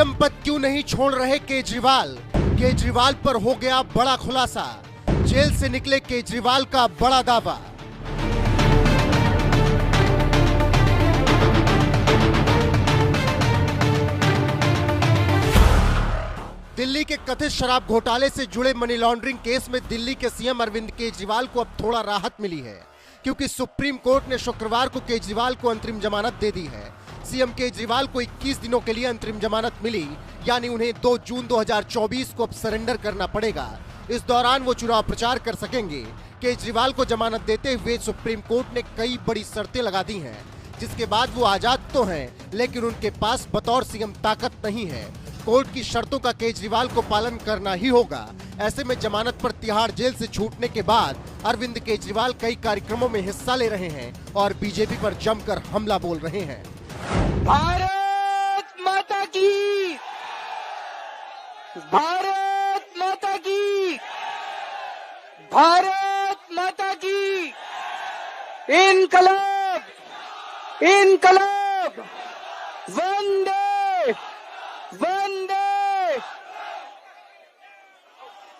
CM पद क्यों नहीं छोड़ रहे केजरीवाल? केजरीवाल पर हो गया बड़ा खुलासा। जेल से निकले केजरीवाल का बड़ा दावा। दिल्ली के कथित शराब घोटाले से जुड़े मनी लॉन्ड्रिंग केस में दिल्ली के सीएम अरविंद केजरीवाल को अब थोड़ा राहत मिली है, क्योंकि सुप्रीम कोर्ट ने शुक्रवार को केजरीवाल को अंतरिम जमानत दे दी है। सीएम केजरीवाल को 21 दिनों के लिए अंतरिम जमानत मिली, यानी उन्हें 2 जून 2024 को अब सरेंडर करना पड़ेगा। इस दौरान वो चुनाव प्रचार कर सकेंगे। केजरीवाल को जमानत देते हुए सुप्रीम कोर्ट ने कई बड़ी शर्तें लगा दी हैं, जिसके बाद वो आजाद तो हैं, लेकिन उनके पास बतौर सीएम ताकत नहीं है। कोर्ट की शर्तों का केजरीवाल को पालन करना ही होगा। ऐसे में जमानत पर तिहाड़ जेल से छूटने के बाद अरविंद केजरीवाल कई कार्यक्रमों में हिस्सा ले रहे हैं और बीजेपी पर जमकर हमला बोल रहे हैं। भारत माता की, भारत माता की, भारत माता की, इनकलाब, इनकलाब, वंदे, वंदे।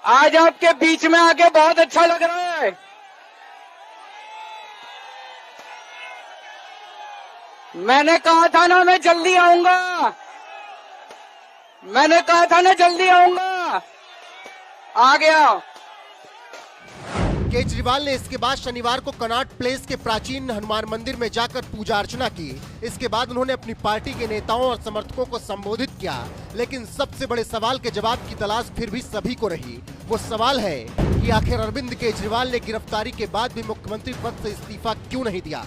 आज आपके बीच में आके बहुत अच्छा लग रहा है। मैंने कहा था ना मैं जल्दी आऊंगा, मैंने कहा था ना जल्दी आऊंगा, आ गया। केजरीवाल ने इसके बाद शनिवार को कनॉट प्लेस के प्राचीन हनुमान मंदिर में जाकर पूजा अर्चना की। इसके बाद उन्होंने अपनी पार्टी के नेताओं और समर्थकों को संबोधित किया, लेकिन सबसे बड़े सवाल के जवाब की तलाश फिर भी सभी को रही। वो सवाल है कि आखिर अरविंद केजरीवाल ने गिरफ्तारी के बाद भी मुख्यमंत्री पद से इस्तीफा क्यों नहीं दिया।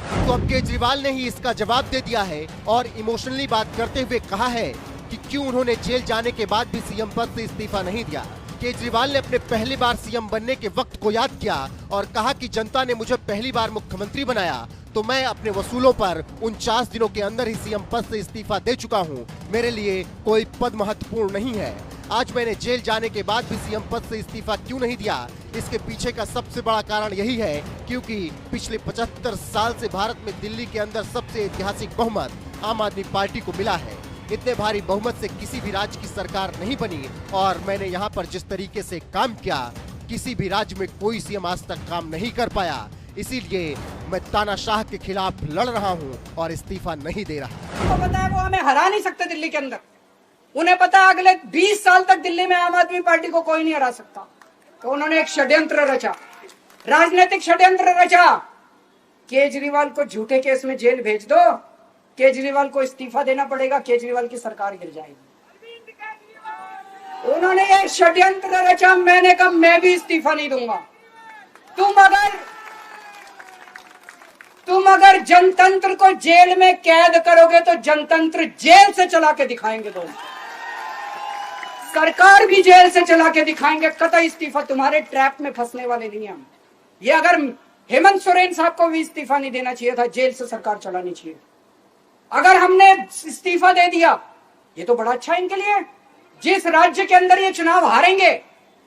तो अब केजरीवाल ने ही इसका जवाब दे दिया है और इमोशनली बात करते हुए कहा है कि क्यों उन्होंने जेल जाने के बाद भी सीएम पद से इस्तीफा नहीं दिया। केजरीवाल ने अपने पहली बार सीएम बनने के वक्त को याद किया और कहा कि जनता ने मुझे पहली बार मुख्यमंत्री बनाया तो मैं अपने वसूलों पर 49 दिनों के अंदर ही सीएम पद से इस्तीफा दे चुका हूं। मेरे लिए कोई पद महत्वपूर्ण नहीं है। आज मैंने जेल जाने के बाद भी सीएम पद से इस्तीफा क्यों नहीं दिया, इसके पीछे का सबसे बड़ा कारण यही है क्योंकि पिछले 75 साल से भारत में दिल्ली के अंदर सबसे ऐतिहासिक बहुमत आम आदमी पार्टी को मिला है। इतने भारी बहुमत से किसी भी राज्य की सरकार नहीं बनी और मैंने यहाँ पर जिस तरीके से काम किया, किसी भी राज्य में कोई सीएम आज तक काम नहीं कर पाया। इसीलिए मैं तानाशाह के खिलाफ लड़ रहा हूँ और इस्तीफा नहीं दे रहा। उनको पता है वो हमें हरा नहीं सकते दिल्ली के अंदर। उन्हें पता है अगले 20 साल तक दिल्ली में आम आदमी पार्टी को कोई नहीं हरा सकता। तो उन्होंने एक षड्यंत्र रचा, राजनीतिक षड्यंत्र रचा। केजरीवाल को झूठे केस में जेल भेज दो, केजरीवाल को इस्तीफा देना पड़ेगा, केजरीवाल की सरकार गिर जाएगी। उन्होंने ये षड्यंत्र रचा। मैंने कहा मैं भी इस्तीफा नहीं दूंगा। तुम अगर जनतंत्र को जेल में कैद करोगे तो जनतंत्र जेल से चला के दिखाएंगे। दोस्त, सरकार भी जेल से चला के दिखाएंगे। कतई इस्तीफा, तुम्हारे ट्रैप में फंसने वाले नहीं हम। ये अगर हेमंत सोरेन साहब को भी इस्तीफा नहीं देना चाहिए था, जेल से सरकार चलानी चाहिए। अगर हमने इस्तीफा दे दिया, ये तो बड़ा अच्छा इनके लिए। जिस राज्य के अंदर ये चुनाव हारेंगे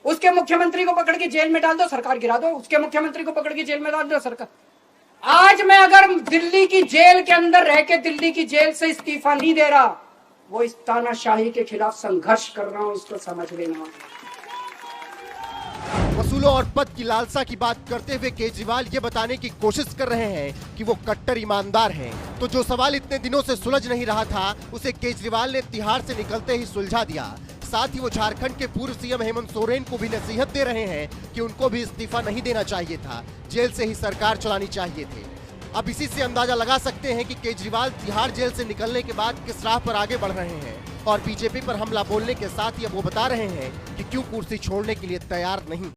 उसके मुख्यमंत्री को पकड़ के जेल में डाल दो, सरकार गिरा दो। उसके मुख्यमंत्री को पकड़ के जेल में डाल दो, सरकार। आज मैं अगर दिल्ली की जेल के अंदर रह के दिल्ली की जेल से इस्तीफा नहीं दे रहा, वो इस तानाशाही के खिलाफ संघर्ष कर रहा हूं, इसको समझ लेना। वसूलों और पद की लालसा की बात करते हुए केजरीवाल ये बताने की कोशिश कर रहे हैं कि वो कट्टर ईमानदार हैं। तो जो सवाल इतने दिनों से सुलझ नहीं रहा था, उसे केजरीवाल ने तिहाड़ से निकलते ही सुलझा दिया। साथ ही वो झारखंड के पूर्व सीएम हेमंत सोरेन को भी नसीहत दे रहे हैं कि उनको भी इस्तीफा नहीं देना चाहिए था, जेल से ही सरकार चलानी चाहिए थी। अब इसी से अंदाजा लगा सकते हैं कि केजरीवाल तिहाड़ जेल से निकलने के बाद किस राह पर आगे बढ़ रहे हैं और बीजेपी पर हमला बोलने के साथ ही अब वो बता रहे हैं कि क्यों कुर्सी छोड़ने के लिए तैयार नहीं।